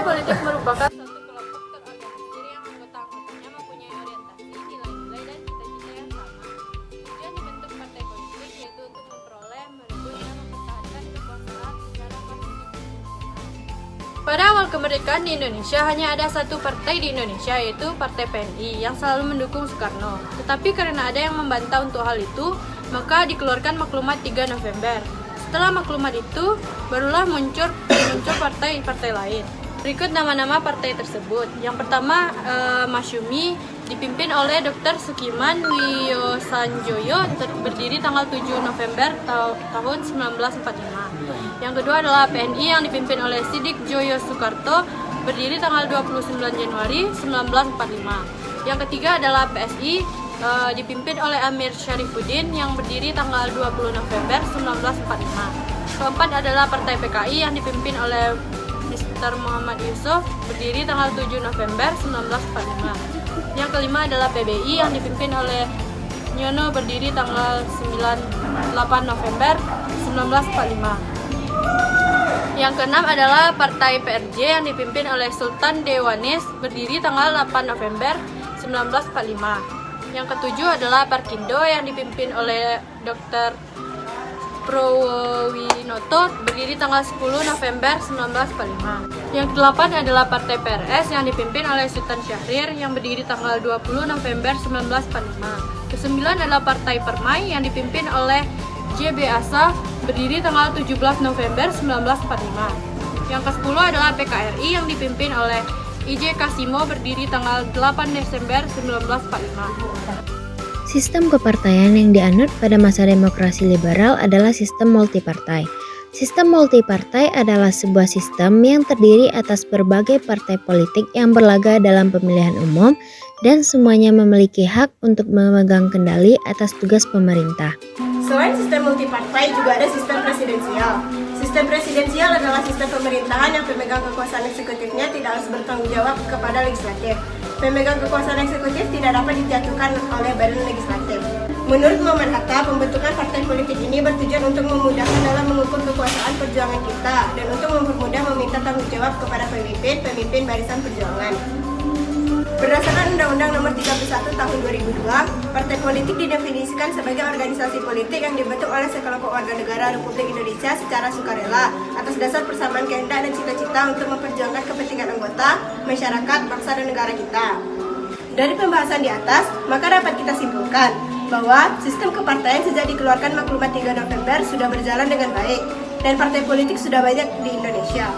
politik merupakan suatu kelompok terorganisir yang anggota-anggotanya mempunyai orientasi, nilai-nilai, dan cita-cita yang sama. Tujuan dibentuk partai politik yaitu untuk memperoleh, merebut, dan mempertahankan kekuasaan secara konstitusional. Pada awal kemerdekaan di Indonesia hanya ada satu partai di Indonesia, yaitu Partai PNI yang selalu mendukung Soekarno. Tetapi karena ada yang membantah untuk hal itu, maka dikeluarkan maklumat 3 November. Setelah maklumat itu, barulah muncul partai-partai lain. Berikut nama-nama partai tersebut. Yang pertama, Masyumi, dipimpin oleh Dr. Sukiman Wiyosanjoyo, berdiri tanggal 7 November tahun 1945. Yang kedua adalah PNI yang dipimpin oleh Sidik Joyo Soekarto, berdiri tanggal 29 Januari 1945. Yang ketiga adalah PSI, dipimpin oleh Amir Syarifuddin yang berdiri tanggal 20 November 1945. Keempat adalah Partai PKI yang dipimpin oleh Mr. Muhammad Yusuf, berdiri tanggal 7 November 1945. Yang kelima adalah PBI yang dipimpin oleh Nyono, berdiri tanggal 8 November 1945. Yang keenam adalah Partai PRJ yang dipimpin oleh Sultan Dewanis, berdiri tanggal 8 November 1945. Yang ketujuh adalah Parkindo yang dipimpin oleh Dr. Prowinoto, berdiri tanggal 10 November 1945. Yang kedelapan adalah Partai PRS yang dipimpin oleh Sultan Syahrir yang berdiri tanggal 20 November 1945. Kesembilan adalah Partai Permai yang dipimpin oleh JB Asaf, berdiri tanggal 17 November 1945. Yang ke-10 adalah PKRI yang dipimpin oleh IJ Kasimo, berdiri tanggal 8 Desember 1945. Sistem kepartaian yang dianut pada masa demokrasi liberal adalah sistem multipartai. Sistem multipartai adalah sebuah sistem yang terdiri atas berbagai partai politik yang berlaga dalam pemilihan umum dan semuanya memiliki hak untuk memegang kendali atas tugas pemerintah. Selain sistem multipartai, juga ada sistem presidensial. Sistem presidensial adalah sistem pemerintahan yang pemegang kekuasaan eksekutifnya tidak harus bertanggung jawab kepada legislatif. Pemegang kekuasaan eksekutif tidak dapat dijatuhkan oleh badan legislatif. Menurut Muhammad Hatta, pembentukan partai politik ini bertujuan untuk memudahkan dalam mengukur kekuasaan perjuangan kita dan untuk mempermudah meminta tanggung jawab kepada pemimpin barisan perjuangan. Berdasarkan Undang-Undang Nomor 31 Tahun 2002, partai politik didefinisikan sebagai organisasi politik yang dibentuk oleh sekelompok warga negara Republik Indonesia secara sukarela atas dasar persamaan kehendak dan cita-cita untuk memperjuangkan kepentingan anggota, masyarakat, bangsa, dan negara kita. Dari pembahasan di atas, maka dapat kita simpulkan bahwa sistem kepartaian sejak dikeluarkan maklumat 3 November sudah berjalan dengan baik dan partai politik sudah banyak di Indonesia.